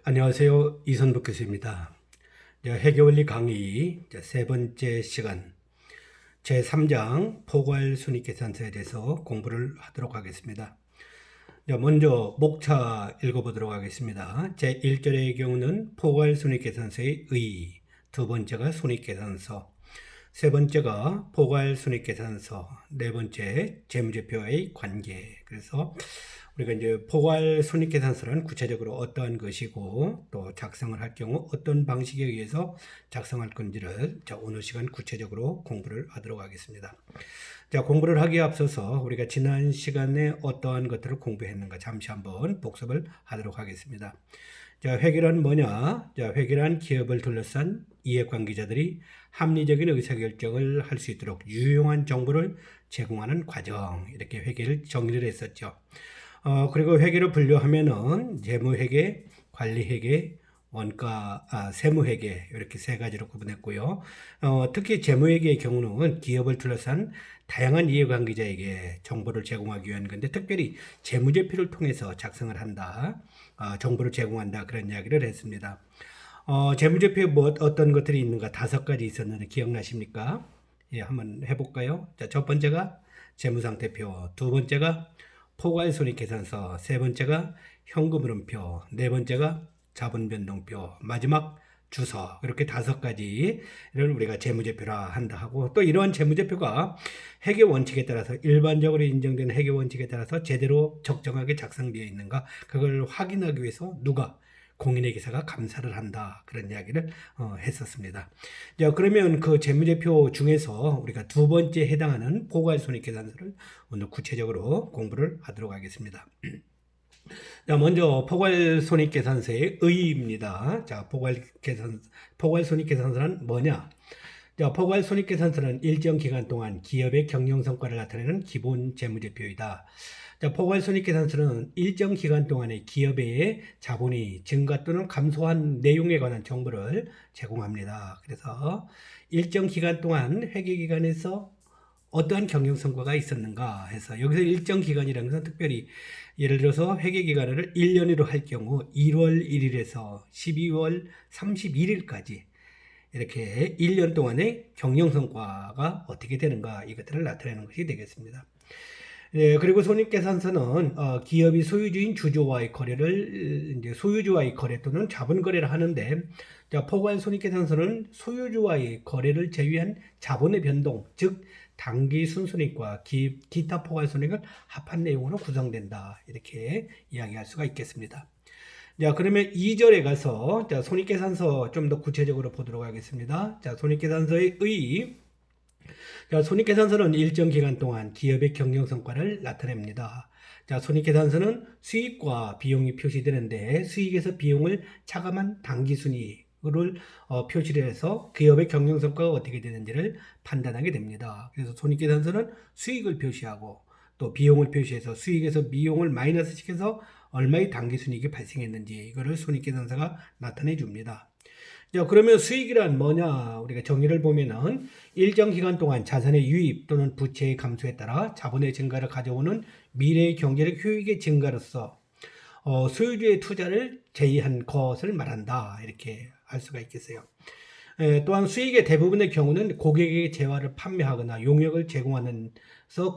안녕하세요. 이선복 교수입니다. 회계원리 강의 세 번째 시간 제3장 포괄손익계산서에 대해서 공부를 하도록 하겠습니다. 먼저 목차 읽어보도록 하겠습니다. 제1절의 경우는 포괄손익계산서의 의, 두 번째가 손익계산서, 세 번째가 포괄손익계산서, 네 번째 재무제표와의 관계. 그래서 우리가 이제 포괄 손익계산서는 구체적으로 어떠한 것이고 또 작성을 할 경우 어떤 방식에 의해서 작성할 건지를 오늘 시간 구체적으로 공부를 하도록 하겠습니다. 공부를 하기에 앞서서 우리가 지난 시간에 어떠한 것들을 공부했는가 잠시 한번 복습을 하도록 하겠습니다. 회계란 뭐냐? 회계란 기업을 둘러싼 이해관계자들이 합리적인 의사결정을 할 수 있도록 유용한 정보를 제공하는 과정, 이렇게 회계를 정리를 했었죠. 그리고 회계로 분류하면은 재무회계, 관리회계, 세무회계 이렇게 세 가지로 구분했고요. 특히 재무회계의 경우는 기업을 둘러싼 다양한 이해관계자에게 정보를 제공하기 위한 건데 특별히 재무제표를 통해서 작성을 한다, 정보를 제공한다 그런 이야기를 했습니다. 재무제표에 어떤 것들이 있는가 5가지 있었는데 기억나십니까? 예, 한번 해볼까요? 첫 번째가 재무상태표, 두 번째가 포괄손익계산서, 세 번째가 현금흐름표, 네 번째가 자본변동표, 마지막 주서, 이렇게 5가지를 우리가 재무제표라 한다 하고, 또 이러한 재무제표가 회계 원칙에 따라서 일반적으로 인정되는 회계 원칙에 따라서 제대로 적정하게 작성되어 있는가, 그걸 확인하기 위해서 누가 공인의 기사가 감사를 한다, 그런 이야기를 했었습니다. 그러면 그 재무제표 중에서 우리가 두 번째 해당하는 포괄손익계산서를 오늘 구체적으로 공부를 하도록 하겠습니다. 먼저 포괄손익계산서의 의의입니다. 포괄손익계산서는 뭐냐? 포괄손익계산서는 일정 기간 동안 기업의 경영성과를 나타내는 기본 재무제표이다. 포괄손익계산서는 일정 기간 동안의 기업의 자본이 증가 또는 감소한 내용에 관한 정보를 제공합니다. 그래서 일정 기간 동안 회계기간에서 어떠한 경영성과가 있었는가 해서 여기서 일정 기간이라는 것은 특별히 예를 들어서 회계기간을 1년으로 할 경우 1월 1일에서 12월 31일까지 이렇게 1년 동안의 경영성과가 어떻게 되는가 이것들을 나타내는 것이 되겠습니다. 그리고 손익계산서는 기업이 소유주인 주주와의 거래를 이제 소유주와의 거래 또는 자본 거래를 하는데, 포괄 손익계산서는 소유주와의 거래를 제외한 자본의 변동, 즉 당기 순손익과 기타 포괄 손익을 합한 내용으로 구성된다, 이렇게 이야기할 수가 있겠습니다. 그러면 2절에 가서 손익계산서 좀 더 구체적으로 보도록 하겠습니다. 손익계산서의 의. 손익계산서는 일정 기간 동안 기업의 경영성과를 나타냅니다. 손익계산서는 수익과 비용이 표시되는데 수익에서 비용을 차감한 당기순이익을 표시를 해서 기업의 경영성과가 어떻게 되는지를 판단하게 됩니다. 그래서 손익계산서는 수익을 표시하고 또 비용을 표시해서 수익에서 비용을 마이너스 시켜서 얼마의 당기순이익이 발생했는지 이거를 손익계산서가 나타내 줍니다. 그러면 수익이란 뭐냐? 우리가 정의를 보면은 일정 기간 동안 자산의 유입 또는 부채의 감소에 따라 자본의 증가를 가져오는 미래의 경제적 효익의 증가로서 소유주의 투자를 제의한 것을 말한다. 이렇게 할 수가 있겠어요. 또한 수익의 대부분의 경우는 고객에게 재화를 판매하거나 용역을 제공하는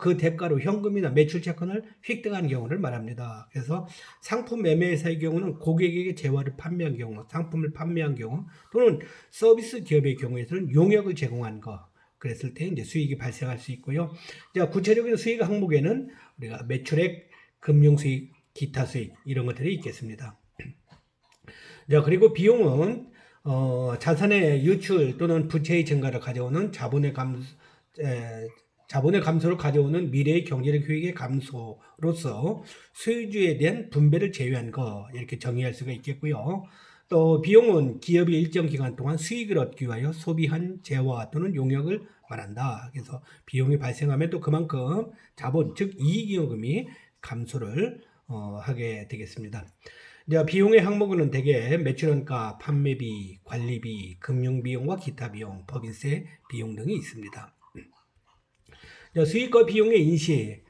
그 대가로 현금이나 매출 채권을 획득한 경우를 말합니다. 그래서 상품 매매회사의 경우는 고객에게 재화를 판매한 경우, 상품을 판매한 경우 또는 서비스 기업의 경우에서는 용역을 제공한 거, 그랬을 때 이제 수익이 발생할 수 있고요. 구체적인 수익 항목에는 우리가 매출액, 금융수익, 기타 수익 이런 것들이 있겠습니다. 그리고 비용은 자산의 유출 또는 부채의 증가를 가져오는 자본의 감소를 가져오는 미래의 경제적 효익의 감소로서 소유주에 대한 분배를 제외한 거 이렇게 정의할 수가 있겠고요. 또 비용은 기업이 일정 기간 동안 수익을 얻기 위하여 소비한 재화 또는 용역을 말한다. 그래서 비용이 발생하면 또 그만큼 자본 즉 이익잉여금이 감소를 하게 되겠습니다. 비용의 항목은 대개 매출원가, 판매비, 관리비, 금융비용과 기타 비용, 법인세 비용 등이 있습니다. 수익과 비용의 인식.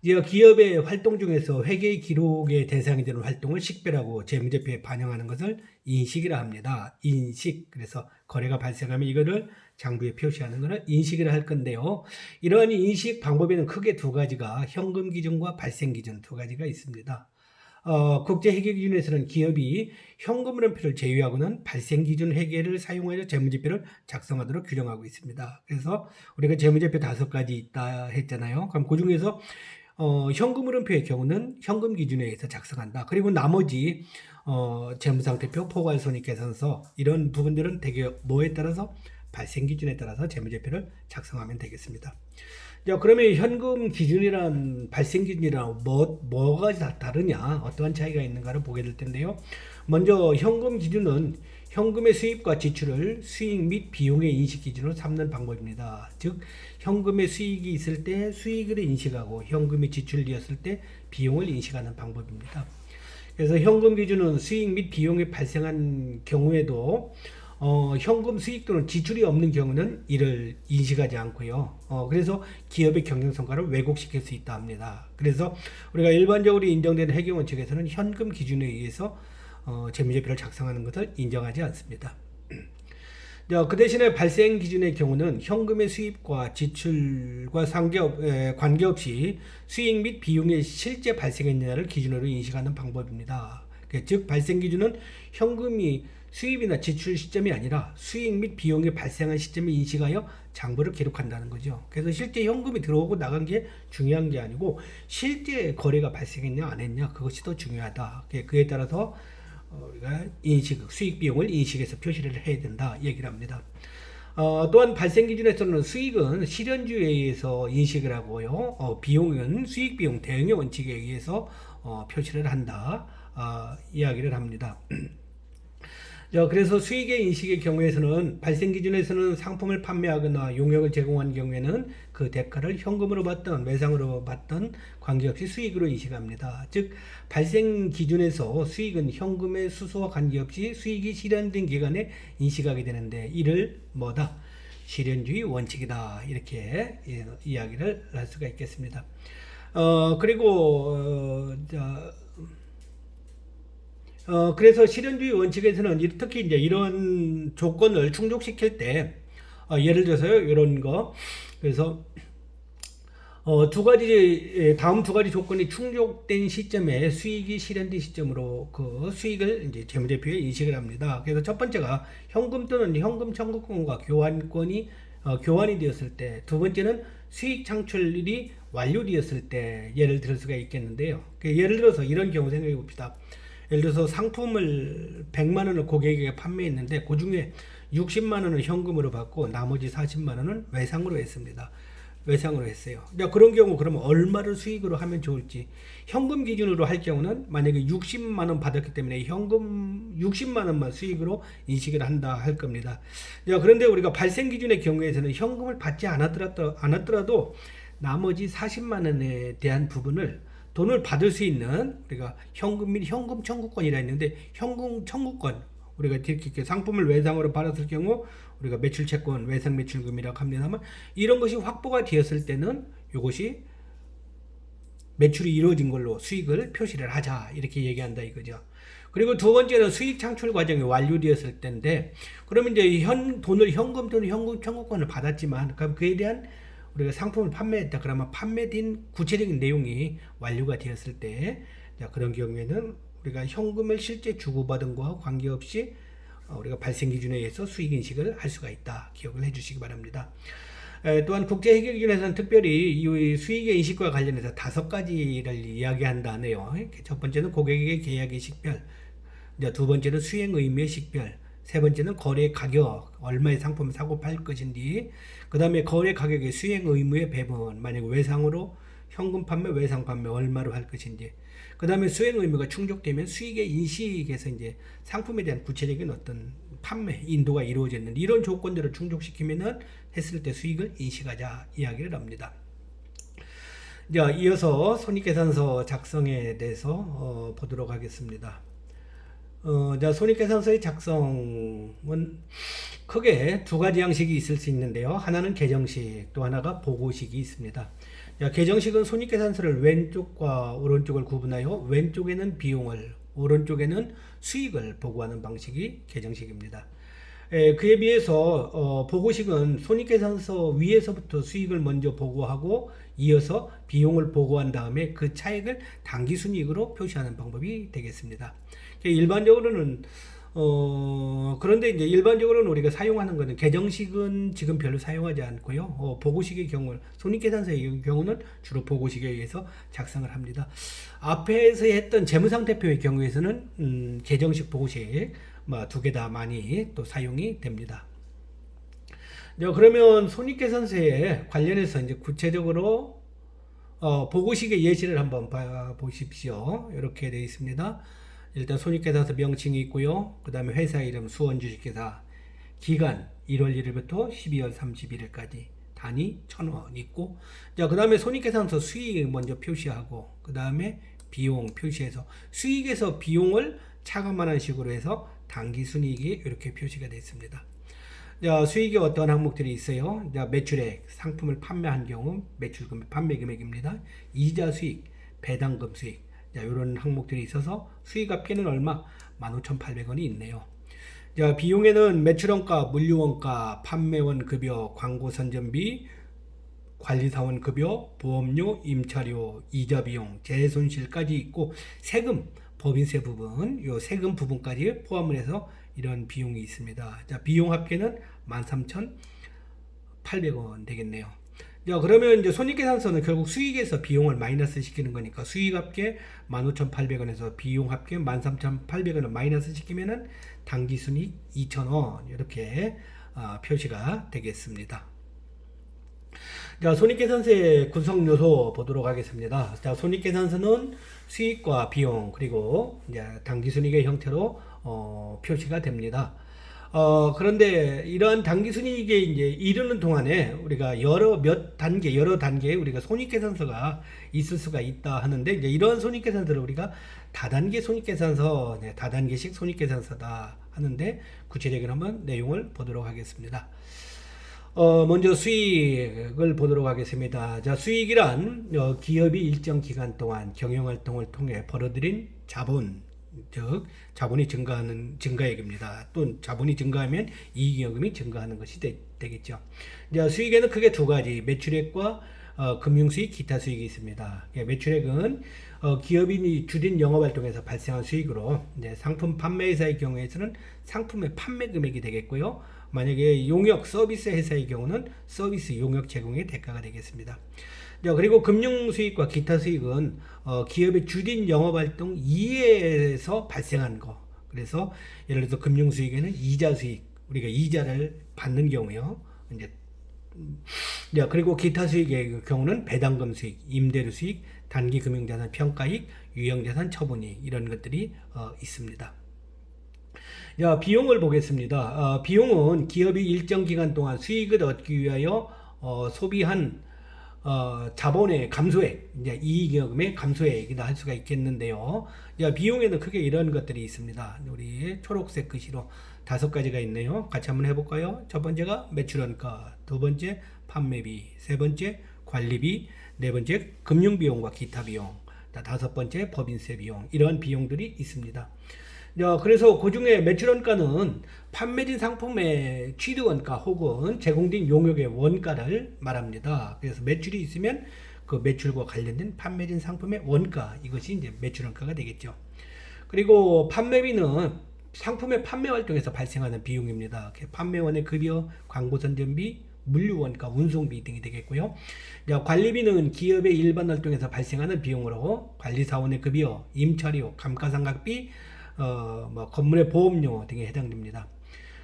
이제 기업의 활동 중에서 회계 기록의 대상이 되는 활동을 식별하고 재무제표에 반영하는 것을 인식이라 합니다. 인식. 그래서 거래가 발생하면 이거를 장부에 표시하는 것을 인식이라 할 건데요. 이러한 인식 방법에는 크게 두 가지가 현금 기준과 발생 기준 두 가지가 있습니다. 국제 회계 기준에서는 기업이 현금 흐름표를 제외하고는 발생 기준 회계를 사용하여 재무제표를 작성하도록 규정하고 있습니다. 그래서 우리가 재무제표 5가지 있다 했잖아요. 그럼 그 중에서 현금 흐름표의 경우는 현금 기준에 의해서 작성한다. 그리고 나머지 재무상태표, 포괄손익계산서 이런 부분들은 대개 뭐에 따라서 발생 기준에 따라서 재무제표를 작성하면 되겠습니다. 자, 그러면 현금 기준이란 발생 기준이랑 뭐가 다르냐, 어떠한 차이가 있는가를 보게 될 텐데요. 먼저 현금 기준은 현금의 수입과 지출을 수익 및 비용의 인식 기준으로 삼는 방법입니다. 즉 현금의 수익이 있을 때 수익을 인식하고 현금의 지출이었을 때 비용을 인식하는 방법입니다. 그래서 현금 기준은 수익 및 비용이 발생한 경우에도 현금 수익 또는 지출이 없는 경우는 이를 인식하지 않고요. 그래서 기업의 경영 성과를 왜곡시킬 수 있다 합니다. 그래서 우리가 일반적으로 인정되는 회계 원칙에서는 현금 기준에 의해서 재무제표를 작성하는 것을 인정하지 않습니다. 그 대신에 발생 기준의 경우는 현금의 수입과 지출과 관계없이 수익 및 비용이 실제 발생했느냐를 기준으로 인식하는 방법입니다. 즉 발생 기준은 현금이 수입이나 지출 시점이 아니라 수익 및 비용이 발생한 시점을 인식하여 장부를 기록한다는 거죠. 그래서 실제 현금이 들어오고 나간 게 중요한 게 아니고 실제 거래가 발생했냐 안 했냐 그것이 더 중요하다. 그에 따라서 우리가 수익 비용을 인식해서 표시를 해야 된다 얘기를 합니다. 또한 발생 기준에서는 수익은 실현주에 의해서 인식을 하고요. 비용은 수익 비용 대응의 원칙에 의해서 표시를 한다 이야기를 합니다. 그래서 수익의 인식의 경우에서는 발생 기준에서는 상품을 판매하거나 용역을 제공한 경우에는 그 대가를 현금으로 받든 외상으로 받든 관계없이 수익으로 인식합니다. 즉 발생 기준에서 수익은 현금의 수수와 관계없이 수익이 실현된 기간에 인식하게 되는데 이를 뭐다? 실현주의 원칙이다 이렇게 이야기를 할 수가 있겠습니다. 그래서 실현주의 원칙에서는 특히 이제 이런 조건을 충족시킬 때, 예를 들어서요, 이런 거. 그래서, 다음 두 가지 조건이 충족된 시점에 수익이 실현된 시점으로 그 수익을 이제 재무제표에 인식을 합니다. 그래서 첫 번째가 현금 또는 현금 청구권과 교환이 되었을 때, 두 번째는 수익 창출이 완료되었을 때 예를 들 수가 있겠는데요. 예를 들어서 이런 경우 생각해 봅시다. 예를 들어서 상품을 100만 원을 고객에게 판매했는데 그 중에 60만 원을 현금으로 받고 나머지 40만 원은 외상으로 했습니다. 외상으로 했어요. 그런 경우 그러면 얼마를 수익으로 하면 좋을지 현금 기준으로 할 경우는 만약에 60만 원 받았기 때문에 현금 60만 원만 수익으로 인식을 한다 할 겁니다. 그런데 우리가 발생 기준의 경우에서는 현금을 받지 않았더라도 나머지 40만 원에 대한 부분을 돈을 받을 수 있는 우리가 현금 및 현금 청구권이라 했는데 현금 청구권 우리가 이렇게 상품을 외상으로 받았을 경우 우리가 매출채권 외상 매출금이라고 합니다만 이런 것이 확보가 되었을 때는 이것이 매출이 이루어진 걸로 수익을 표시를 하자 이렇게 얘기한다 이거죠. 그리고 두 번째는 수익 창출 과정이 완료되었을 때인데 그러면 이제 돈을 현금 또는 현금 청구권을 받았지만 그에 대한 우리가 상품을 판매했다 그러면 판매된 구체적인 내용이 완료가 되었을 때 그런 경우에는 우리가 현금을 실제 주고받은 것과 관계없이 우리가 발생 기준에 의해서 수익 인식을 할 수가 있다 기억을 해주시기 바랍니다. 또한 국제회계기준에서는 특별히 이 수익의 인식과 관련해서 5가지를 이야기한다네요. 첫 번째는 고객에게 계약의 식별, 두 번째는 수행 의무의 식별, 세 번째는 거래 가격, 얼마의 상품을 사고 팔 것인지, 그 다음에 거래 가격의 수행 의무의 배분, 만약 외상으로 현금 판매, 외상 판매 얼마로 할 것인지, 그 다음에 수행 의무가 충족되면 수익의 인식에서 이제 상품에 대한 구체적인 어떤 판매, 인도가 이루어졌는데 이런 조건들을 충족시키면은 했을 때 수익을 인식하자 이야기를 합니다. 이어서 손익계산서 작성에 대해서 보도록 하겠습니다. 손익계산서의 작성은 크게 두 가지 양식이 있을 수 있는데요. 하나는 개정식, 또 하나가 보고식이 있습니다. 자, 계정식은 손익계산서를 왼쪽과 오른쪽을 구분하여 왼쪽에는 비용을, 오른쪽에는 수익을 보고하는 방식이 계정식입니다. 그에 비해서 보고식은 손익계산서 위에서부터 수익을 먼저 보고하고 이어서 비용을 보고한 다음에 그 차익을 당기순이익으로 표시하는 방법이 되겠습니다. 일반적으로는 그런데 이제 일반적으로는 우리가 사용하는 것은 계정식은 지금 별로 사용하지 않고요. 보고식의 경우, 손익계산서의 경우는 주로 보고식에 의해서 작성을 합니다. 앞에서 했던 재무상태표의 경우에서는 계정식, 보고식 두 개 다 많이 또 사용이 됩니다. 그러면 손익계산서에 관련해서 이제 구체적으로 보고식의 예시를 한번 보십시오. 이렇게 되어 있습니다. 일단 손익계산서 명칭이 있고요. 그 다음에 회사 이름 수원주식회사, 기간 1월 1일부터 12월 31일까지, 단위 1,000원 있고, 자, 그 다음에 손익계산서 수익 먼저 표시하고, 그 다음에 비용 표시해서 수익에서 비용을 차감하는 식으로 해서 당기순이익이 이렇게 표시가 되어 있습니다. 자, 수익이 어떤 항목들이 있어요? 자, 매출액, 상품을 판매한 경우 매출금액, 판매금액입니다. 이자 수익, 배당금 수익, 자, 이런 항목들이 있어서 수익합계는 얼마? 15,800원이 있네요. 자, 비용에는 매출원가, 물류원가, 판매원 급여, 광고 선전비, 관리사원 급여, 보험료, 임차료, 이자 비용, 재손실까지 있고, 세금, 법인세 부분, 요 세금 부분까지 포함을 해서 이런 비용이 있습니다. 자, 비용 합계는 13,800원 되겠네요. 자, 그러면 이제 손익계산서는 결국 수익에서 비용을 마이너스 시키는 거니까 수익 합계 15,800원에서 비용 합계 13,800원을 마이너스 시키면은 당기순이익 2,000원 이렇게 표시가 되겠습니다. 자, 손익계산서의 구성 요소 보도록 하겠습니다. 자, 손익계산서는 수익과 비용 그리고 이제 당기순이익의 형태로 표시가 됩니다. 그런데 이러한 당기순이익에 이제 이르는 동안에 우리가 여러 단계 우리가 손익계산서가 있을 수가 있다 하는데, 이제 이러한 손익계산서를 우리가 다단계 손익계산서, 다단계식 손익계산서다 하는데, 구체적인 한번 내용을 보도록 하겠습니다. 먼저 수익을 보도록 하겠습니다. 자, 수익이란 기업이 일정 기간 동안 경영활동을 통해 벌어들인 자본, 즉 자본이 증가액입니다. 또 자본이 증가하면 이익여금이 증가하는 것이 되겠죠. 자, 수익에는 크게 두 가지, 매출액과 금융수익, 기타 수익이 있습니다. 매출액은 기업인이 주된 영업활동에서 발생한 수익으로, 이제 상품 판매회사의 경우에서는 상품의 판매 금액이 되겠고요. 만약에 용역 서비스 회사의 경우는 서비스 용역 제공의 대가가 되겠습니다. 자, 그리고 금융수익과 기타 수익은 기업의 주된 영업활동 이외에서 발생한 거. 그래서 예를 들어서 금융수익에는 이자 수익, 우리가 이자를 받는 경우요. 이제 자, 그리고 기타 수익의 경우는 배당금 수익, 임대료 수익, 단기 금융자산 평가이익, 유형자산 처분이익, 이런 것들이 있습니다. 자, 비용을 보겠습니다. 비용은 기업이 일정 기간 동안 수익을 얻기 위하여 소비한 자본의 감소액, 이제 이익여금의 감소액이다 할 수가 있겠는데요. 자, 비용에는 크게 이런 것들이 있습니다. 우리 초록색 글씨로 5가지가 있네요. 같이 한번 해볼까요? 첫 번째가 매출원가, 두 번째 판매비, 세 번째 관리비, 네 번째 금융비용과 기타 비용, 다섯 번째 법인세 비용, 이러한 비용들이 있습니다. 자, 그래서 그 중에 매출원가는 판매된 상품의 취득원가 혹은 제공된 용역의 원가를 말합니다. 그래서 매출이 있으면 그 매출과 관련된 판매된 상품의 원가, 이것이 이제 매출원가가 되겠죠. 그리고 판매비는 상품의 판매 활동에서 발생하는 비용입니다. 판매원의 급여, 광고 선전비, 물류원가, 운송비 등이 되겠고요. 자, 관리비는 기업의 일반 활동에서 발생하는 비용으로 관리사원의 급여, 임차료, 감가상각비, 건물의 보험료 등에 해당됩니다.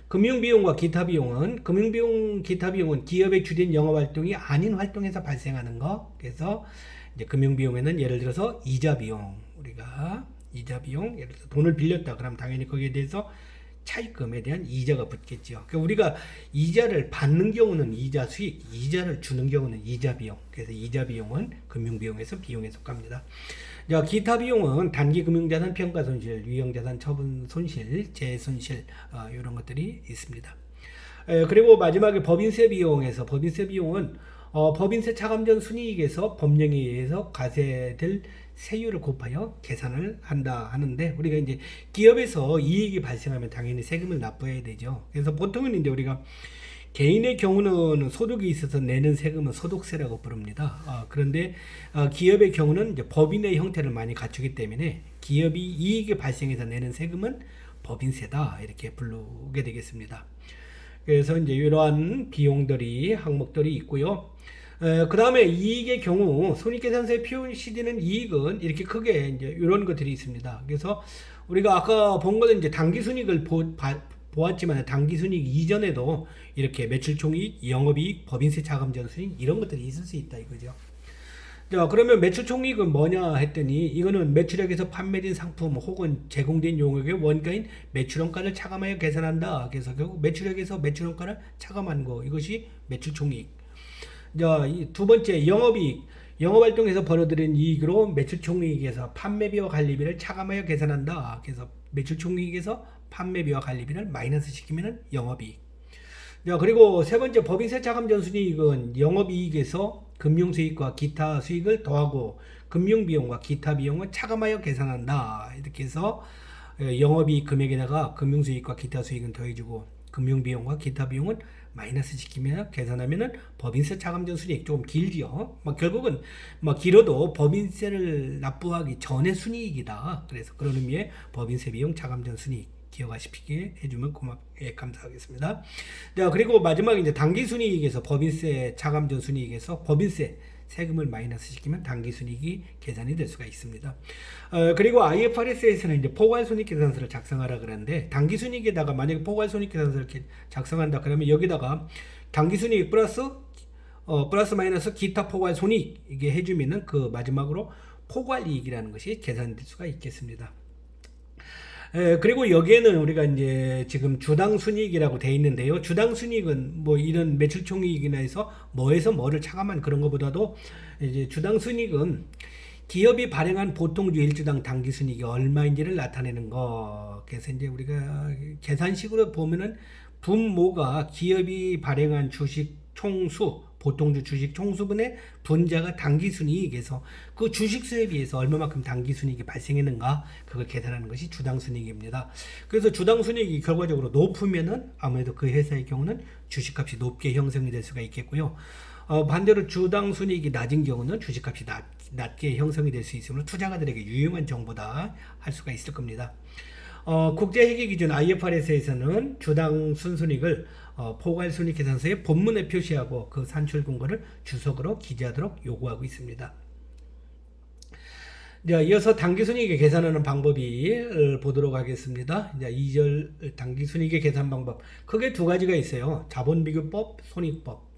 금융비용과 기타 비용은, 기타 비용은 기업의 주된 영업활동이 아닌 활동에서 발생하는 거. 그래서 이제 금융비용에는 예를 들어서 이자 비용, 우리가 이자 비용, 예를 들어서 돈을 빌렸다 그러면 당연히 거기에 대해서 차입금에 대한 이자가 붙겠죠. 그러니까 우리가 이자를 받는 경우는 이자 수익, 이자를 주는 경우는 이자 비용. 그래서 이자 비용은 금융비용에서 비용에 속합니다. 자, 기타 비용은 단기 금융자산 평가 손실, 유형자산 처분 손실, 재손실, 이런 것들이 있습니다. 그리고 마지막에 법인세 비용에서, 법인세 비용은 법인세 차감전 순이익에서 법령에 의해서 과세될 세율을 곱하여 계산을 한다 하는데, 우리가 이제 기업에서 이익이 발생하면 당연히 세금을 납부해야 되죠. 그래서 보통은 이제 우리가 개인의 경우는 소득이 있어서 내는 세금은 소득세라고 부릅니다. 그런데 기업의 경우는 이제 법인의 형태를 많이 갖추기 때문에 기업이 이익이 발생해서 내는 세금은 법인세다 이렇게 부르게 되겠습니다. 그래서 이제 이러한 비용들이 항목들이 있고요. 그 다음에 이익의 경우 손익계산서에 표시되는 이익은 이렇게 크게 이제 이런 것들이 있습니다. 그래서 우리가 아까 본 거는 이제 당기순이익을 보았지만 당기순이익 이전에도 이렇게 매출총이익, 영업이익, 법인세 차감전 순이익 이런 것들이 있을 수 있다 이거죠. 자, 그러면 매출총이익은 뭐냐 했더니 이거는 매출액에서 판매된 상품 혹은 제공된 용역의 원가인 매출원가를 차감하여 계산한다. 그래서 결국 매출액에서 매출원가를 차감한 거, 이것이 매출총이익. 자, 두 번째 영업이익. 영업활동에서 벌어들인 이익으로 매출총이익에서 판매비와 관리비를 차감하여 계산한다. 그래서 매출총이익에서 판매비와 관리비를 마이너스 시키면 영업이익. 자, 그리고 세 번째 법인세 차감전 순이익은 영업이익에서 금융수익과 기타 수익을 더하고 금융비용과 기타 비용을 차감하여 계산한다. 이렇게 해서 영업이익 금액에다가 금융수익과 기타 수익은 더해주고 금융비용과 기타 비용은 마이너스 시키면 계산하면은 법인세 차감전 순이익. 조금 길지요. 결국은 길어도 법인세를 납부하기 전에 순이익이다. 그래서 그런 의미의 법인세 비용 차감전 순이익 기억하시게 해주면 감사하겠습니다. 자, 그리고 마지막에 이제 당기순이익에서 법인세 차감전 순이익에서 법인세 세금을 마이너스 시키면 당기순이익이 계산이 될 수가 있습니다. 그리고 IFRS에서는 이제 포괄손익계산서를 작성하라 그러는데, 당기순이익에다가 만약에 포괄손익계산서를 이렇게 작성한다 그러면 여기다가 당기순이익 플러스 마이너스 기타 포괄손익 이게 해주면은 그 마지막으로 포괄이익이라는 것이 계산될 수가 있겠습니다. 그리고 여기에는 우리가 이제 지금 주당 순이익이라고 되어 있는데요. 주당 순이익은 뭐 이런 매출총이익이나 해서 뭐에서 뭐를 차감한 그런 것보다도 이제 주당 순이익은 기업이 발행한 보통주 1주당 당기 순이익이 얼마인지를 나타내는 거. 그래서 이제 우리가 계산식으로 보면은 분모가 기업이 발행한 주식 총수, 보통주 주식 총수분의 분자가 당기순이익에서 그 주식수에 비해서 얼마만큼 당기순이익이 발생했는가 그걸 계산하는 것이 주당순이익입니다. 그래서 주당순이익이 결과적으로 높으면은 아무래도 그 회사의 경우는 주식값이 높게 형성이 될 수가 있겠고요. 반대로 주당순이익이 낮은 경우는 주식값이 낮게 형성이 될 수 있으므로 투자가들에게 유용한 정보다 할 수가 있을 겁니다. 국제회계기준 IFRS에서는 주당 순순이익을 포괄손익계산서의 본문에 표시하고 그 산출 근거를 주석으로 기재하도록 요구하고 있습니다. 자, 이어서 당기순이익의 계산하는 방법을 보도록 하겠습니다. 자, 2절 당기순이익의 계산 방법. 크게 두 가지가 있어요. 자본비교법, 손익법.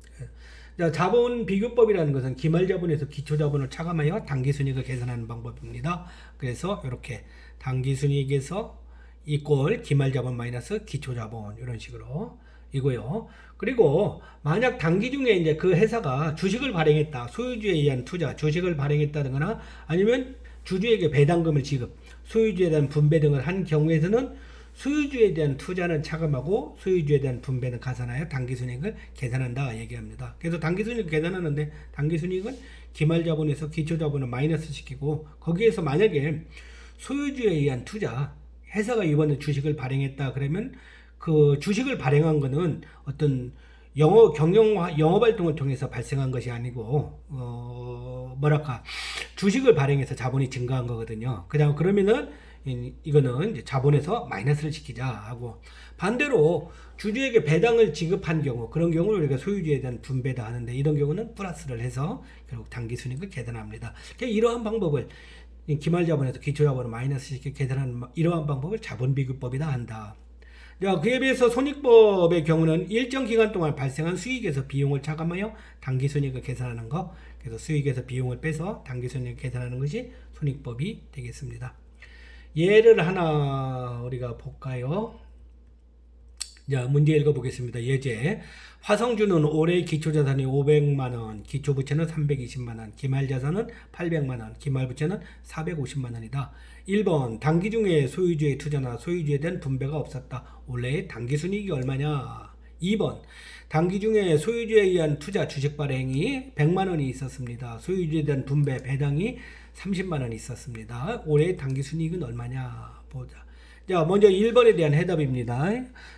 자, 자본비교법이라는 것은 기말자본에서 기초자본을 차감하여 당기순이익을 계산하는 방법입니다. 그래서 이렇게 당기순이익에서 이꼴 기말자본 마이너스 기초자본 이런 식으로 이고요. 그리고 만약 당기 중에 이제 그 회사가 주식을 발행했다, 소유주에 의한 투자, 주식을 발행했다거나 아니면 주주에게 배당금을 지급, 소유주에 대한 분배 등을 한 경우에서는 소유주에 대한 투자는 차감하고 소유주에 대한 분배는 가산하여 당기순이익을 계산한다 얘기합니다. 그래서 당기순이익을 계산하는데 당기순이익은 기말자본에서 기초자본을 마이너스 시키고 거기에서 만약에 소유주에 의한 투자, 회사가 이번에 주식을 발행했다 그러면 그 주식을 발행한 거는 어떤 영업활동을 통해서 발생한 것이 아니고, 주식을 발행해서 자본이 증가한 거거든요. 그러면은, 이거는 이제 자본에서 마이너스를 시키자 하고, 반대로 주주에게 배당을 지급한 경우, 그런 경우는 우리가 소유주에 대한 분배다 하는데, 이런 경우는 플러스를 해서 결국 당기순이익을 계산합니다. 이러한 방법을 기말자본에서 기초자본을 마이너스 시켜 계산하는 이러한 방법을 자본비교법이다 한다. 자, 그에 비해서 손익법의 경우는 일정 기간 동안 발생한 수익에서 비용을 차감하여 당기순이익을 계산하는 것. 그래서 수익에서 비용을 빼서 당기순이익을 계산하는 것이 손익법이 되겠습니다. 예를 하나 우리가 볼까요? 자, 문제 읽어보겠습니다. 예제. 화성주는 올해 기초자산이 500만원, 기초부채는 320만원, 기말자산은 800만원, 기말부채는 450만원이다. 1번 단기 중에 소유주의 투자나 소유주에 대한 분배가 없었다. 올해의 당기순이익이 얼마냐? 2번 당기 중에 소유주에 의한 투자 주식 발행이 100만 원이 있었습니다. 소유주에 대한 분배 배당이 30만 원이 있었습니다. 올해 당기 순이익은 얼마냐 보자. 자, 먼저 1번에 대한 해답입니다.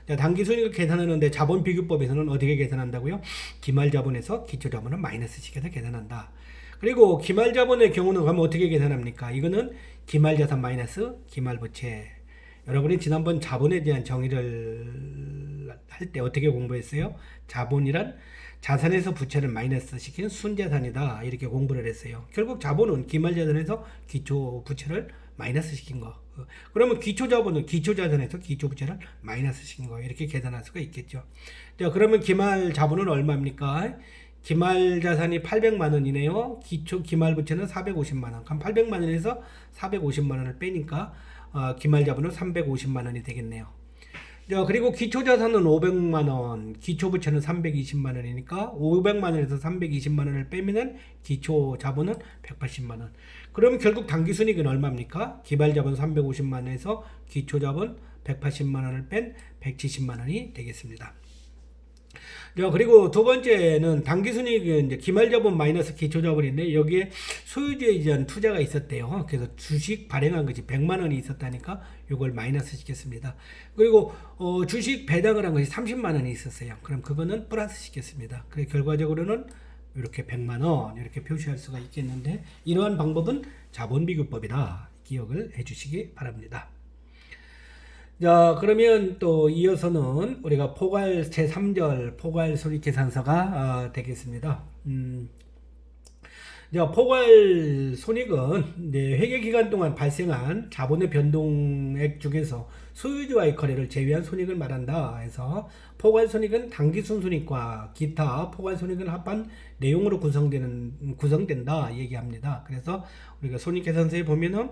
자, 당기 순이익을 계산하는데 자본 비교법에서는 어떻게 계산한다고요? 기말 자본에서 기초 자본을 마이너스 시켜서 계산한다. 그리고 기말 자본의 경우는 그러면 어떻게 계산합니까? 이거는 기말 자산 마이너스 기말 부채. 여러분이 지난번 자본에 대한 정의를 할 때 어떻게 공부했어요? 자본이란 자산에서 부채를 마이너스 시키는 순자산이다. 이렇게 공부를 했어요. 결국 자본은 기말 자산에서 기초 부채를 마이너스 시킨 거. 그러면 기초 자본은 기초 자산에서 기초 부채를 마이너스 시킨 거. 이렇게 계산할 수가 있겠죠. 자, 그러면 기말 자본은 얼마입니까? 기말 자산이 800만 원이네요. 기초 기말 부채는 450만 원. 그럼 800만 원에서 450만 원을 빼니까 기말 자본은 350만 원이 되겠네요. 자, 그리고 기초 자산은 500만 원, 기초 부채는 320만 원이니까 500만 원에서 320만 원을 빼면은 기초 자본은 180만 원. 그럼 결국 당기 순이익은 얼마입니까? 기말 자본 350만 원에서 기초 자본 180만 원을 뺀 170만 원이 되겠습니다. 자, 그리고 두 번째는 당기순이익은 이제 기말자본 마이너스 기초자본인데 여기에 소유주에 의한 투자가 있었대요. 그래서 주식 발행한 것이 100만 원이 있었다니까 이걸 마이너스 시켰습니다. 그리고 주식 배당을 한 것이 30만 원이 있었어요. 그럼 그거는 플러스 시켰습니다. 그래서 결과적으로는 이렇게 100만 원 이렇게 표시할 수가 있겠는데 이러한 방법은 자본비교법이다. 기억을 해주시기 바랍니다. 자, 그러면 또 이어서는 우리가 포괄 제3절 포괄 손익계산서가 되겠습니다. 자, 포괄 손익은 회계기간 동안 발생한 자본의 변동액 중에서 소유주와의 거래를 제외한 손익을 말한다. 해서 포괄 손익은 당기순 손익과 기타 포괄 손익을 합한 내용으로 구성된다 얘기합니다. 그래서 우리가 손익계산서에 보면은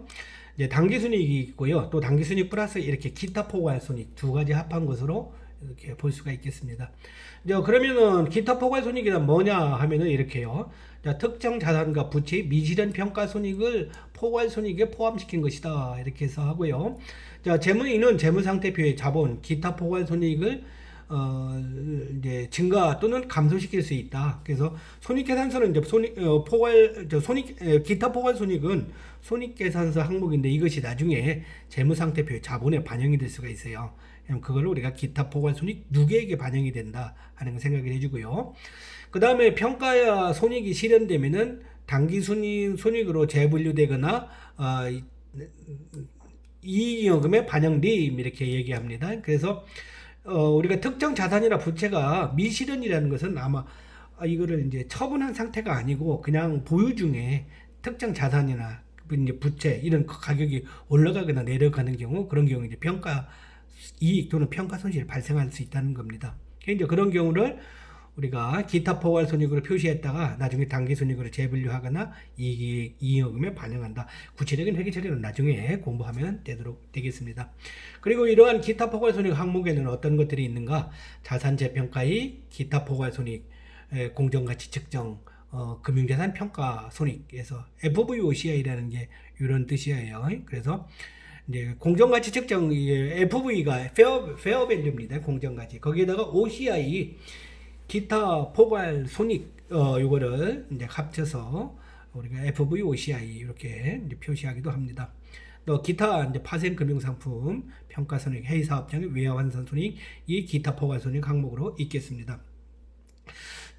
이제 당기순이익이 있고요. 또 당기순이익 플러스 이렇게 기타 포괄손익 두 가지 합한 것으로 이렇게 볼 수가 있겠습니다. 자, 그러면은 기타 포괄손익이란 뭐냐 하면은 이렇게요. 자, 특정 자산과 부채의 미실현 평가손익을 포괄손익에 포함시킨 것이다. 이렇게 해서 하고요. 자, 재무인은 재무상태표의 자본, 기타 포괄손익을 이제 증가 또는 감소시킬 수 있다. 그래서 손익계산서는 이제 기타 포괄손익은 손익계산서 항목인데 이것이 나중에 재무상태표의 자본에 반영이 될 수가 있어요. 그걸 우리가 기타 포괄손익 누계에게 반영이 된다 하는 걸 생각을 해주고요. 그 다음에 평가야 손익이 실현되면은 당기순이익으로 재분류되거나 이익여금에 반영됨 이렇게 얘기합니다. 그래서 우리가 특정 자산이나 부채가 미실현이라는 것은 아마 이거를 이제 처분한 상태가 아니고 그냥 보유 중에 특정 자산이나 이제 부채 이런 가격이 올라가거나 내려가는 경우 그런 경우 이제 평가 이익 또는 평가 손실이 발생할 수 있다는 겁니다. 이제 그런 경우를 우리가 기타 포괄 손익으로 표시했다가 나중에 당기 손익으로 재분류하거나 이익여금에 반영한다. 구체적인 회계 처리는 나중에 공부하면 되겠습니다. 그리고 이러한 기타 포괄 손익 항목에는 어떤 것들이 있는가? 자산 재평가이익, 기타 포괄 손익, 공정가치 측정, 금융자산 평가 손익에서 FVOCI라는 게 이런 뜻이에요. 그래서 이제 공정가치 측정 FV가 페어 밸류입니다. 공정가치. 거기에다가 OCI 기타 포괄 손익 요거를 이제 합쳐서 우리가 FVOCI 이렇게 이제 표시하기도 합니다. 또 기타 이제 파생 금융상품 평가 손익, 해외 사업장의 외화 환산 손익 이 기타 포괄 손익 항목으로 있겠습니다.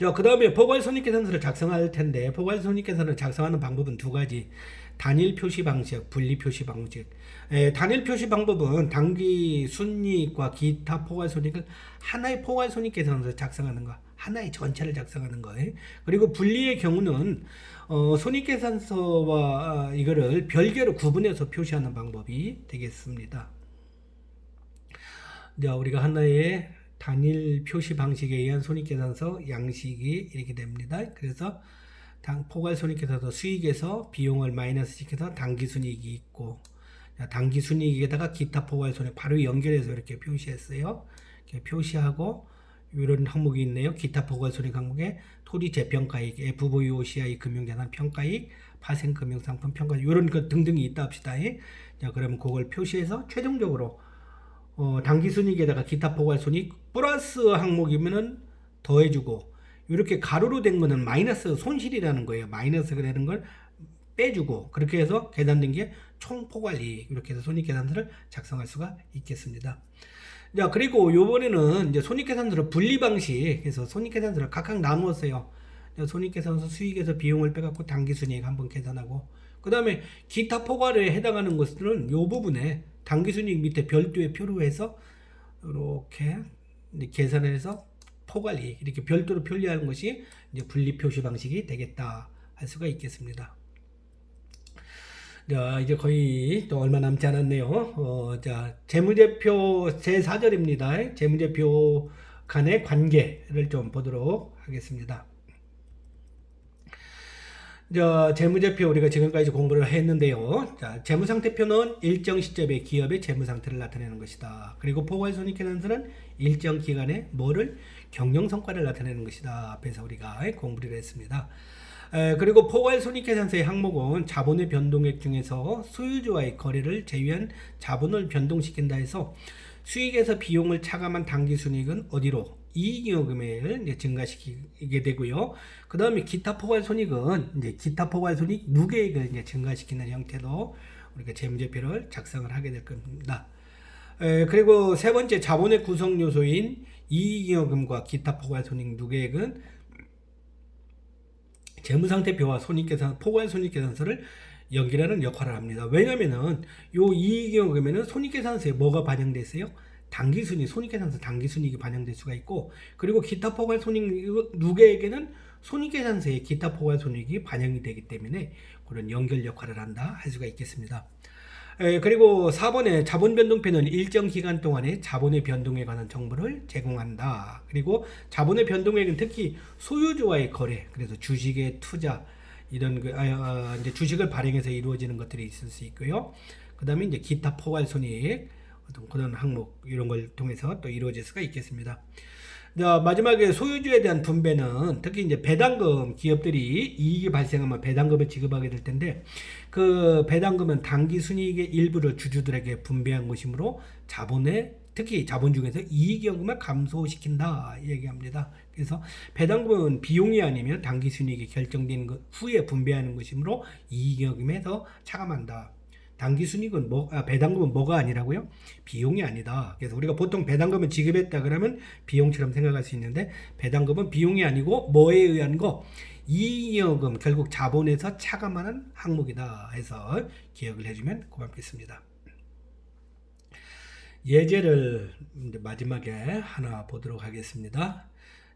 자, 그 다음에 포괄손익계산서를 작성할 텐데 포괄손익계산서를 작성하는 방법은 두 가지. 단일 표시 방식, 분리 표시 방식. 단일 표시 방법은 당기 순이익과 기타 포괄손익을 하나의 포괄손익계산서를 작성하는 거, 하나의 전체를 작성하는 거예요. 그리고 분리의 경우는 손익계산서와 이거를 별개로 구분해서 표시하는 방법이 되겠습니다. 자, 우리가 하나의 단일 표시 방식에 의한 손익계산서 양식이 이렇게 됩니다. 그래서 포괄 손익계산서 수익에서 비용을 마이너스 시켜서 당기순이익이 있고 당기순이익에다가 기타 포괄 손익 바로 연결해서 이렇게 표시했어요. 이렇게 표시하고 이런 항목이 있네요. 기타 포괄 손익 항목에 토지 재평가이익, FVOCI 금융자산 평가이익, 파생 금융상품 평가이익 이런 것 등등이 있다 합시다. 자, 그러면 그걸 표시해서 최종적으로 당기순이익에다가 기타 포괄손익 플러스 항목이면은 더해주고, 이렇게 가로로 된 거는 마이너스 손실이라는 거예요. 마이너스가 되는 걸 빼주고, 그렇게 해서 계산된 게 총 포괄이익, 이렇게 해서 손익계산서를 작성할 수가 있겠습니다. 자, 그리고 요번에는 이제 손익계산서를 분리 방식해서 손익계산서를 각각 나누었어요. 손익계산서 수익에서 비용을 빼갖고 당기순이익 한번 계산하고, 그 다음에 기타 포괄에 해당하는 것들은 요 부분에 당기순이익 밑에 별도의 표로 해서 이렇게 계산을 해서 포괄이익 이렇게 별도로 표시하는 것이 이제 분리 표시 방식이 되겠다 할 수가 있겠습니다. 자, 이제 거의 또 얼마 남지 않았네요. 자, 재무제표 제4절입니다. 재무제표 간의 관계를 좀 보도록 하겠습니다. 자, 재무제표 우리가 지금까지 공부를 했는데요. 자, 재무상태표는 일정 시점에 기업의 재무상태를 나타내는 것이다. 그리고 포괄손익계산서는 일정 기간에 뭐를 경영성과를 나타내는 것이다. 앞에서 우리가 공부를 했습니다. 그리고 포괄손익계산서의 항목은 자본의 변동액 중에서 소유주와의 거래를 제외한 자본을 변동시킨다 해서 수익에서 비용을 차감한 당기순이익은 어디로? 이익잉여금액을 증가시키게 되고요. 그 다음에 기타 포괄손익은 이제 기타 포괄손익 누계액을 이제 증가시키는 형태로 우리가 재무제표를 작성을 하게 될 겁니다. 그리고 세 번째 자본의 구성 요소인 이익잉여금과 기타 포괄손익 누계액은 재무상태표와 손익계산 포괄손익계산서를 연결하는 역할을 합니다. 왜냐면은 요 이익잉여금에는 손익계산서에 뭐가 반영됐어요? 당기순이익, 손익계산서 당기순이익이 반영될 수가 있고, 그리고 기타 포괄손익 누계에게는 손익계산서에 기타 포괄손익이 반영이 되기 때문에 그런 연결 역할을 한다 할 수가 있겠습니다. 그리고 4번에 자본변동표는 일정 기간 동안의 자본의 변동에 관한 정보를 제공한다. 그리고 자본의 변동액은 특히 소유주와의 거래, 그래서 주식의 투자 이런 이제 주식을 발행해서 이루어지는 것들이 있을 수 있고요. 그 다음에 이제 기타 포괄손익 어떤 그런 항목 이런 걸 통해서 또 이루어질 수가 있겠습니다. 자, 마지막에 소유주에 대한 분배는 특히 이제 배당금 기업들이 이익이 발생하면 배당금을 지급하게 될 텐데, 그 배당금은 당기순이익의 일부를 주주들에게 분배한 것이므로 자본의 특히 자본 중에서 이익잉여금을 감소시킨다 얘기합니다. 그래서 배당금은 비용이 아니면 당기순이익이 결정된 후에 분배하는 것이므로 이익잉여금에서 차감한다. 당기순이익은 배당금은 뭐가 아니라고요? 비용이 아니다. 그래서 우리가 보통 배당금을 지급했다 그러면 비용처럼 생각할 수 있는데, 배당금은 비용이 아니고 뭐에 의한 거? 이익잉여금, 결국 자본에서 차감하는 항목이다 해서 기억을 해주면 고맙겠습니다. 예제를 마지막에 하나 보도록 하겠습니다.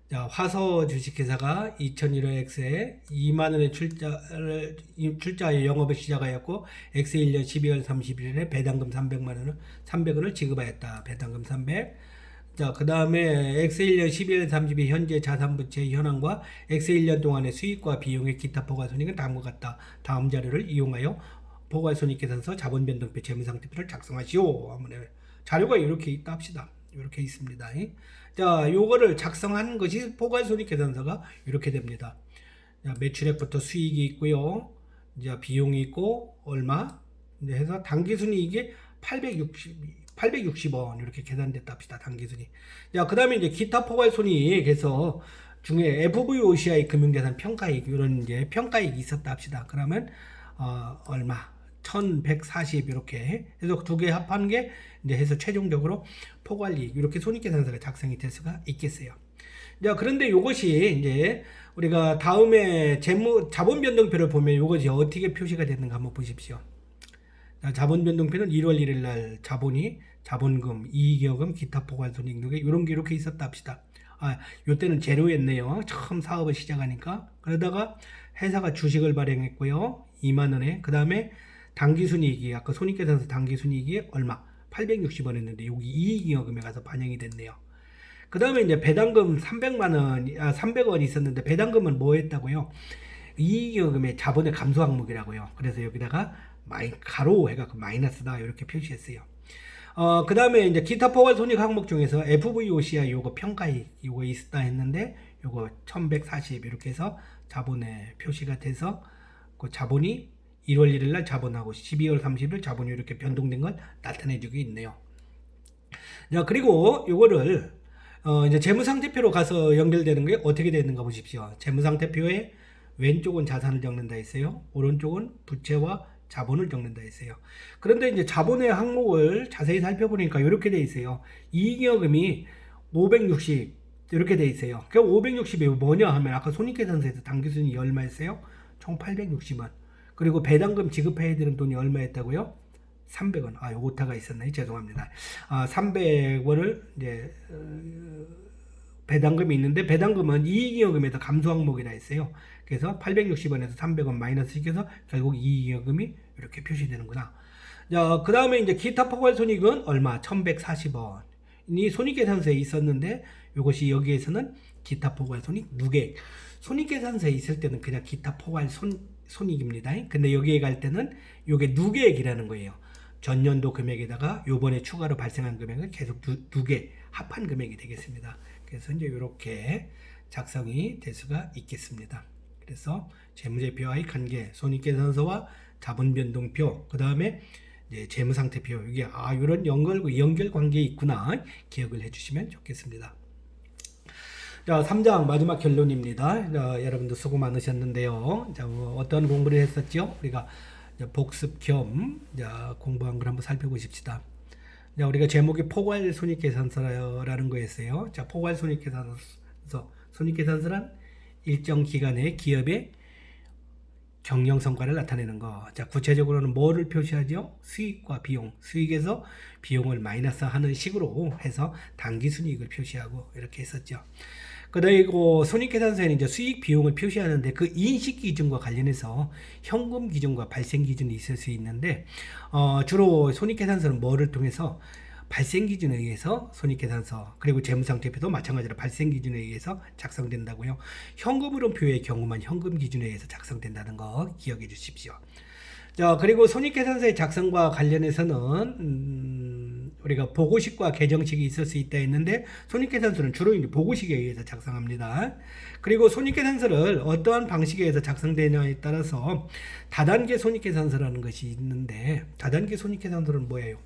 자, 화서 주식회사가 2001년 X에 2만원의 출자의 영업을 시작하였고, X 1년 12월 31일에 배당금 300원을 지급하였다. 배당금 300. 자, 그 다음에 X 1년 12월 30일 현재 자산부채 현황과 X 1년 동안의 수익과 비용의 기타 포괄손익은 다음과 같다. 다음 자료를 이용하여 포괄손익계산서 자본변동표 재무상태표를 작성하시오. 자료가 이렇게 있다 합시다. 이렇게 있습니다. 자, 요거를 작성한 것이 포괄손익계산서가 이렇게 됩니다. 자, 매출액부터 수익이 있고요. 이제 비용이 있고 얼마? 이제 해서 당기순이익이 860원 이렇게 계산됐다 합시다. 당기순이익. 자, 그다음에 이제 기타 포괄손익에서 중에 FVOCI 금융자산 평가이익 이런 이제 평가이익이 있었다 합시다. 그러면 얼마? 1140 이렇게 해서 두 개 합하는 게 이제 해서 최종적으로 포괄이익 이렇게 손익계산서가 작성이 될 수가 있겠어요. 자, 그런데 이것이 이제 우리가 다음에 자본변동표를 보면 이것이 어떻게 표시가 되는가 한번 보십시오. 자, 자본변동표는 1월 1일 날 자본금, 이익여금, 기타 포괄손익 누계 이런 게 이렇게 있었다 합시다. 요때는 제로였네요. 처음 사업을 시작하니까. 그러다가 회사가 주식을 발행했고요. 2만원에. 그 다음에 당기순이익이 아까 손익계산서 당기순이익이 얼마? 860원 했는데 여기 이익잉여금에 가서 반영이 됐네요. 그 다음에 이제 배당금 300원 있었는데 배당금은 뭐 했다고요? 이익잉여금의 자본의 감소 항목이라고요. 그래서 여기다가 가로 해갖고 마이너스다 이렇게 표시했어요. 그 다음에 이제 기타 포괄손익 항목 중에서 FVOCI 요거 평가이익 요거 있다 했는데 요거 1140 이렇게 해서 자본에 표시가 돼서 그 자본이 1월 1일 날 자본하고 12월 30일 자본이 이렇게 변동된 걸 나타내주고 있네요. 자, 그리고 요거를 이제 재무상태표로 가서 연결되는 게 어떻게 되는가 보십시오. 재무상태표에 왼쪽은 자산을 적는다 했어요. 오른쪽은 부채와 자본을 적는다 했어요. 그런데 이제 자본의 항목을 자세히 살펴보니까 이렇게 돼 있어요. 이익여금이 560 이렇게 돼 있어요. 그 560이 뭐냐 하면 아까 손익계산서에서 당기순이익이 얼마였어요? 총 860원. 그리고 배당금 지급해야 되는 돈이 얼마였다고요? 300원. 아, 요 오타가 있었나요? 죄송합니다. 300원을 이제 배당금이 있는데 배당금은 이익여금에서 감소 항목이라 했어요. 그래서 860원에서 300원 마이너스 시켜서 결국 이익여금이 이렇게 표시되는구나. 자, 그 다음에 이제 기타 포괄손익은 얼마? 1140원. 이 손익계산서에 있었는데 이것이 여기에서는 기타 포괄손익 누계액. 손익계산서에 있을 때는 그냥 기타 포괄손익입니다. 근데 여기에 갈 때는 이게 누계액이라는 거예요. 전년도 금액에다가 요번에 추가로 발생한 금액은 계속 두 개 합한 금액이 되겠습니다. 그래서 이제 이렇게 작성이 될 수가 있겠습니다. 그래서 재무제표와의 관계, 손익계산서와 자본변동표, 그 다음에 이제 재무상태표, 이게 이런 연결 관계 있구나 기억을 해주시면 좋겠습니다. 자, 3장 마지막 결론입니다. 자, 여러분들 수고 많으셨는데요. 자, 어떤 공부를 했었죠? 우리가 복습 겸 공부한 걸 한번 살펴보십시다. 자, 우리가 제목이 포괄 손익계산서라는 거였어요. 자, 포괄 손익계산서, 손익계산서란 일정 기간의 기업의 경영 성과를 나타내는 거. 자, 구체적으로는 뭐를 표시하죠? 수익과 비용. 수익에서 비용을 마이너스 하는 식으로 해서 당기 순이익을 표시하고 이렇게 했었죠. 그리고 손익계산서에는 이제 수익 비용을 표시하는데 그 인식 기준과 관련해서 현금 기준과 발생 기준이 있을 수 있는데 주로 손익계산서는 뭐를 통해서 발생 기준에 의해서 손익계산서 그리고 재무상태표도 마찬가지로 발생 기준에 의해서 작성된다고요. 현금흐름표의 경우만 현금 기준에 의해서 작성된다는 거 기억해 주십시오. 자, 그리고 손익계산서의 작성과 관련해서는 우리가 보고식과 개정식이 있을 수 있다 했는데 손익계산서는 주로 이제 보고식에 의해서 작성합니다. 그리고 손익계산서를 어떠한 방식에 의해서 작성되냐에 따라서 다단계 손익계산서라는 것이 있는데 다단계 손익계산서는 뭐예요?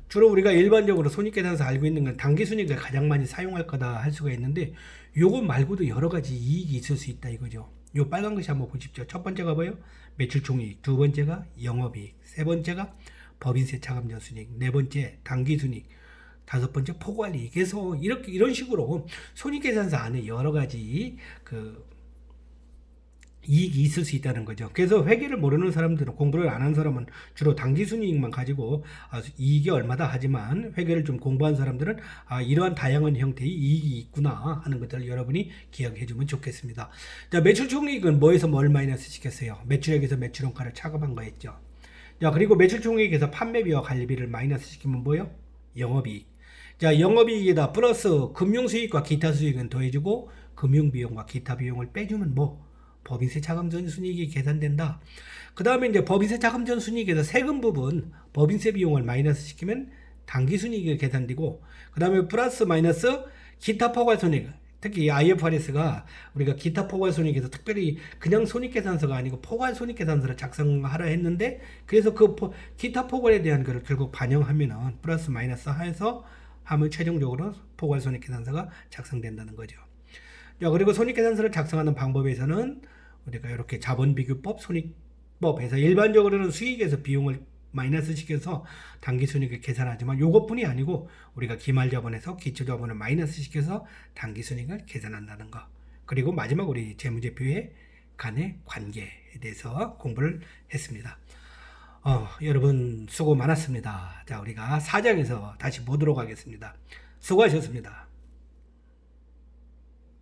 주로 우리가 일반적으로 손익계산서 알고 있는 건 당기순이익을 가장 많이 사용할 거다 할 수가 있는데 요거 말고도 여러 가지 이익이 있을 수 있다 이거죠. 요 빨간 것이 한번 보십시오. 첫 번째가 뭐예요? 매출총이익, 두 번째가 영업이익, 세 번째가 법인세 차감전순이익, 네 번째 당기순이익, 다섯 번째 포괄이익. 그래서 이런 식으로 손익계산서 안에 여러 가지 이익이 있을 수 있다는 거죠. 그래서 회계를 모르는 사람들은 공부를 안 한 사람은 주로 당기순이익만 가지고 이익이 얼마다 하지만 회계를 좀 공부한 사람들은 이러한 다양한 형태의 이익이 있구나 하는 것들을 여러분이 기억해 주면 좋겠습니다. 자, 매출총이익은 뭐에서 뭘 마이너스 시켰어요? 매출액에서 매출원가를 차감한 거였죠. 자, 그리고 매출총이익에서 판매비와 관리비를 마이너스 시키면 뭐예요? 영업이익. 자, 영업이익에다 플러스 금융수익과 기타 수익은 더해주고 금융비용과 기타 비용을 빼주면 법인세 차감전 순이익이 계산된다. 그 다음에 이제 법인세 차감전 순이익에서 세금 부분 법인세 비용을 마이너스 시키면 당기 순이익이 계산되고 그 다음에 플러스 마이너스 기타 포괄 손익. 특히 IFRS가 우리가 기타 포괄 손익에서 특별히 그냥 손익계산서가 아니고 포괄 손익계산서를 작성하라 했는데 그래서 그 기타 포괄에 대한 것을 결국 반영하면은 플러스 마이너스 해서 하면 최종적으로 포괄 손익계산서가 작성된다는 거죠. 자, 그리고 손익계산서를 작성하는 방법에서는 우리가 이렇게 자본비교법, 손익법에서 일반적으로는 수익에서 비용을 마이너스 시켜서 당기순이익을 계산하지만 이것뿐이 아니고 우리가 기말자본에서 기초자본을 마이너스 시켜서 당기순이익을 계산한다는 거. 그리고 마지막 우리 재무제표의 간의 관계에 대해서 공부를 했습니다. 여러분 수고 많았습니다. 자, 우리가 4장에서 다시 보도록 하겠습니다. 수고하셨습니다.